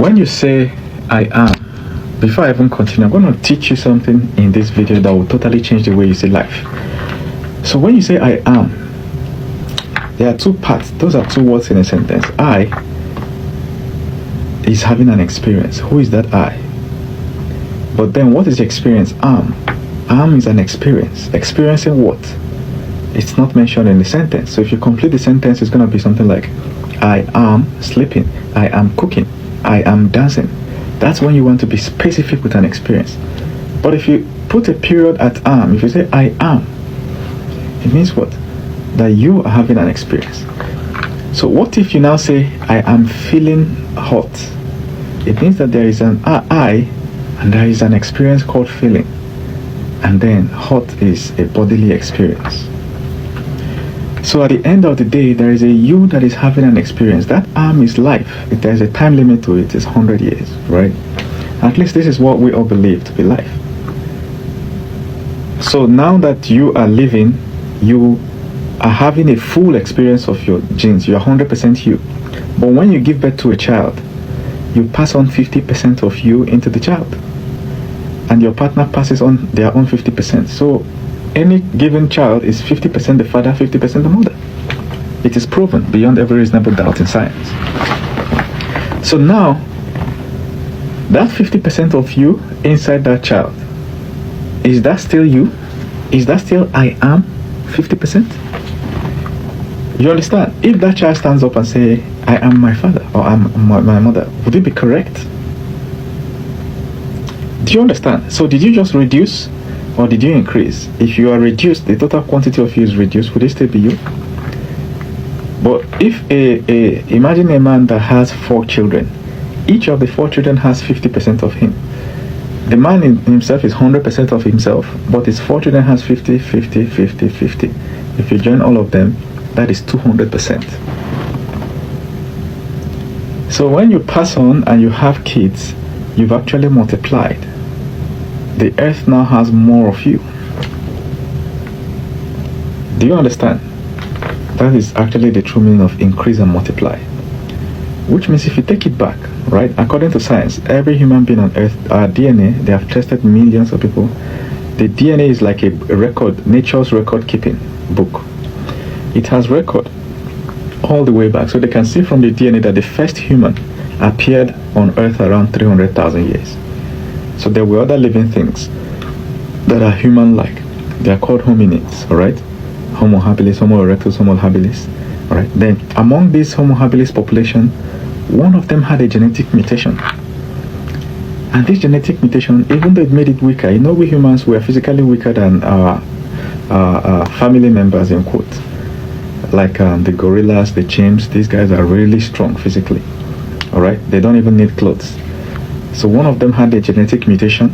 When you say I am, before I even continue, I'm going to teach you something in this video that will totally change the way you see life. So when you say I am, there are two parts. Those are two words in a sentence. I is having an experience. Who is that I? But then what is the experience? Am. Am is an experience. Experiencing what? It's not mentioned in the sentence. So if you complete the sentence, it's going to be something like I am sleeping, I am cooking, I am dancing. That's when you want to be specific with an experience. But if you put a period at am, if you say I am, it means what? That you are having an experience. So what if you now say I am feeling hot? It means that there is an I and there is an experience called feeling. And then hot is a bodily experience. So at the end of the day, there is a you that is having an experience. That am is life. If there's a time limit to it, it's 100 years, right? At least this is what we all believe to be life. So now that you are living, you are having a full experience of your genes. You are 100% you. But when you give birth to a child, you pass on 50% of you into the child. And your partner passes on their own 50%. So any given child is 50% the father, 50% the mother. It is proven beyond every reasonable doubt in science. So now, that 50% of you inside that child, is that still you? Is that still I am 50%? You understand? If that child stands up and say, I am my father or I'm my mother, would it be correct? Do you understand? So did you just reduce or did you increase? If you are reduced, the total quantity of you is reduced, would it still be you? But if imagine a man that has 4 children, each of the 4 children has 50% of him. The man in himself is 100% of himself, but his 4 children has 50, 50, 50, 50. If you join all of them, that is 200%. So when you pass on and you have kids, you've actually multiplied. The earth now has more of you. Do you understand? That is actually the true meaning of increase and multiply. Which means if you take it back, right, according to science, every human being on earth, our DNA, they have tested millions of people. The DNA is like a record, nature's record keeping book. It has record all the way back. So they can see from the DNA that the first human appeared on earth around 300,000 years. So there were other living things that are human-like. They are called hominids, all right? Homo habilis, Homo erectus, Homo habilis, all right? Then among this Homo habilis population, one of them had a genetic mutation. And this genetic mutation, even though it made it weaker, you know, we humans were physically weaker than our family members, in quote. Like the gorillas, the chimps, these guys are really strong physically, all right? They don't even need clothes. So one of them had a genetic mutation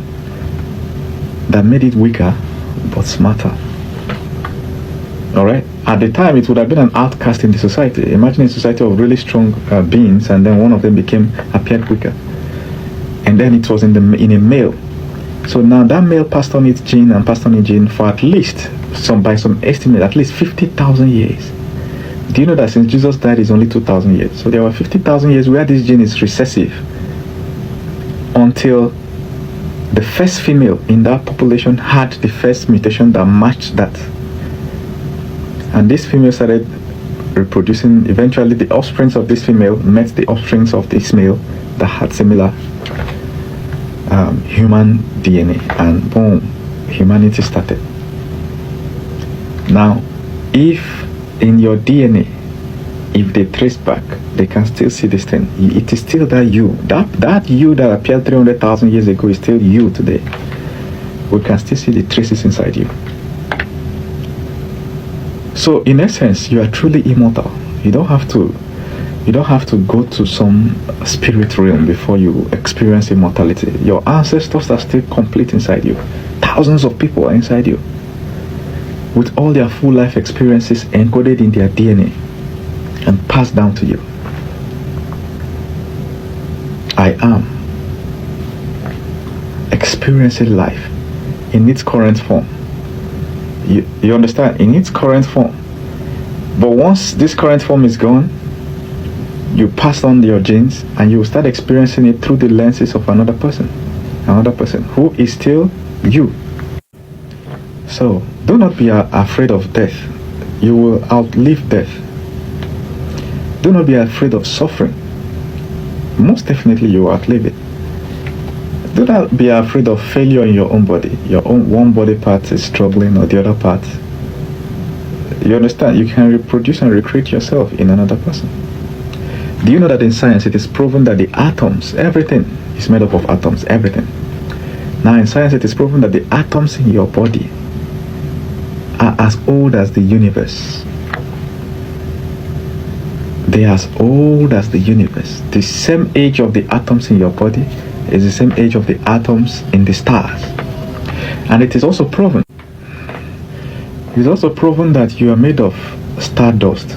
that made it weaker but smarter. All right. At the time, it would have been an outcast in the society. Imagine a society of really strong beings, and then one of them appeared weaker, and then it was in a male. So now that male passed on its gene and passed on its gene for at least by some estimate, at least 50,000 years. Do you know that since Jesus died, it's only 2,000 years? So there were 50,000 years where this gene is recessive, until the first female in that population had the first mutation that matched that. And this female started reproducing. Eventually, the offsprings of this female met the offsprings of this male that had similar human DNA, and boom, humanity started. Now, if in your DNA, if they trace back, they can still see this thing. It is still that you. That you that appeared 300,000 years ago is still you today. We can still see the traces inside you. So in essence, you are truly immortal. You don't have to go to some spirit realm before you experience immortality. Your ancestors are still complete inside you. Thousands of people are inside you, with all their full life experiences encoded in their DNA and passed down to you. I am experiencing life in its current form. You understand? In its current form. But once this current form is gone, you pass on your genes, and you start experiencing it through the lenses of another person who is still you. So do not be afraid of death. You will outlive death. Do not be afraid of suffering. Most definitely you will outlive it. Do not be afraid of failure in your own body. Your own one body part is struggling or the other part. You understand? You can reproduce and recreate yourself in another person. Do you know that in science it is proven that the atoms, everything is made up of atoms, everything. Now in science it is proven that the atoms in your body are as old as the universe. They are as old as the universe. The same age of the atoms in your body is the same age of the atoms in the stars. And it is also proven. It is also proven that you are made of stardust.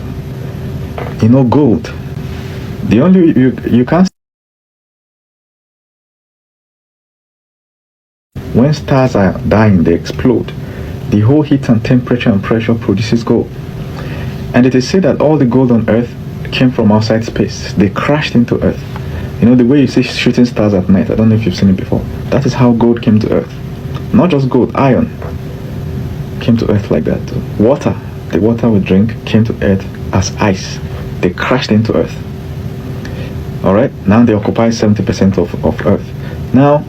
You know, gold. The only you can't. When stars are dying, they explode. The whole heat and temperature and pressure produces gold. And it is said that all the gold on Earth came from outside space. They crashed into Earth. You know, the way you see shooting stars at night, I don't know if you've seen it before. That is how gold came to Earth. Not just gold, iron came to Earth like that. Water, the water we drink, came to Earth as ice. They crashed into Earth. Alright, now they occupy 70% of Earth. Now,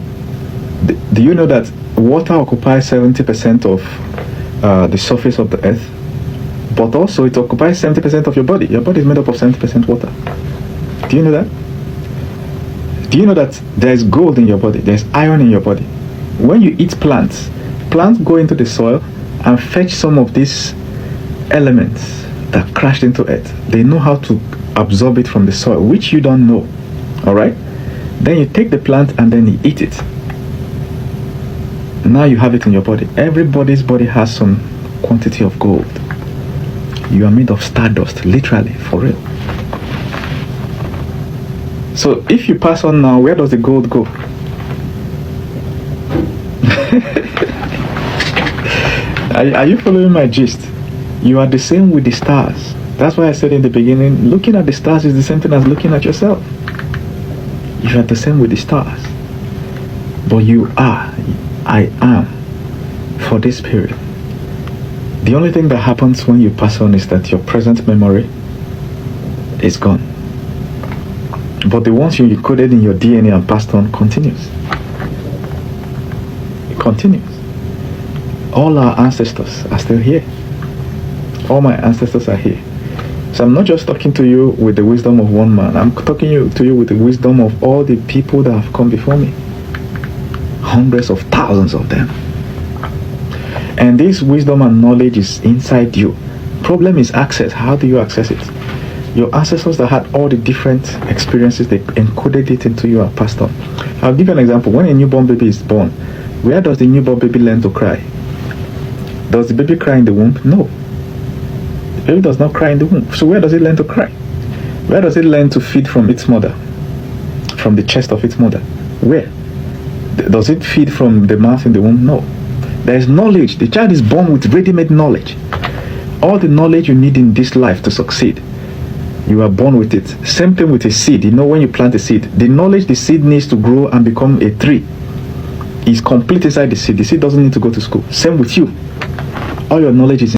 do you know that water occupies 70% of the surface of the Earth? But also it occupies 70% of your body. Your body is made up of 70% water. Do you know that? Do you know that there is gold in your body? There is iron in your body. When you eat plants, plants go into the soil and fetch some of these elements that crashed into Earth. They know how to absorb it from the soil, which you don't know. Alright? Then you take the plant and then you eat it. Now you have it in your body. Everybody's body has some quantity of gold. You are made of stardust, literally, for real. So if you pass on now, where does the gold go? Are you following my gist? You are the same with the stars. That's why I said in the beginning, looking at the stars is the same thing as looking at yourself. You are the same with the stars. But you are, I am, for this period. The only thing that happens when you pass on is that your present memory is gone. But the ones you encoded in your DNA and passed on continues. It continues. All our ancestors are still here. All my ancestors are here. So I'm not just talking to you with the wisdom of one man. I'm talking to you with the wisdom of all the people that have come before me. Hundreds of thousands of them. And this wisdom and knowledge is inside you. Problem is access. How do you access it? Your ancestors that had all the different experiences, they encoded it into you and passed on. I'll give you an example. When a newborn baby is born, where does the newborn baby learn to cry? Does the baby cry in the womb? No. The baby does not cry in the womb. So where does it learn to cry? Where does it learn to feed from its mother? From the chest of its mother? Where? Does it feed from the mouth in the womb? No. There is knowledge. The child is born with ready-made knowledge. All the knowledge you need in this life to succeed, you are born with it. Same thing with a seed. You know, when you plant a seed, the knowledge the seed needs to grow and become a tree is complete inside the seed. The seed doesn't need to go to school. Same with you. All your knowledge is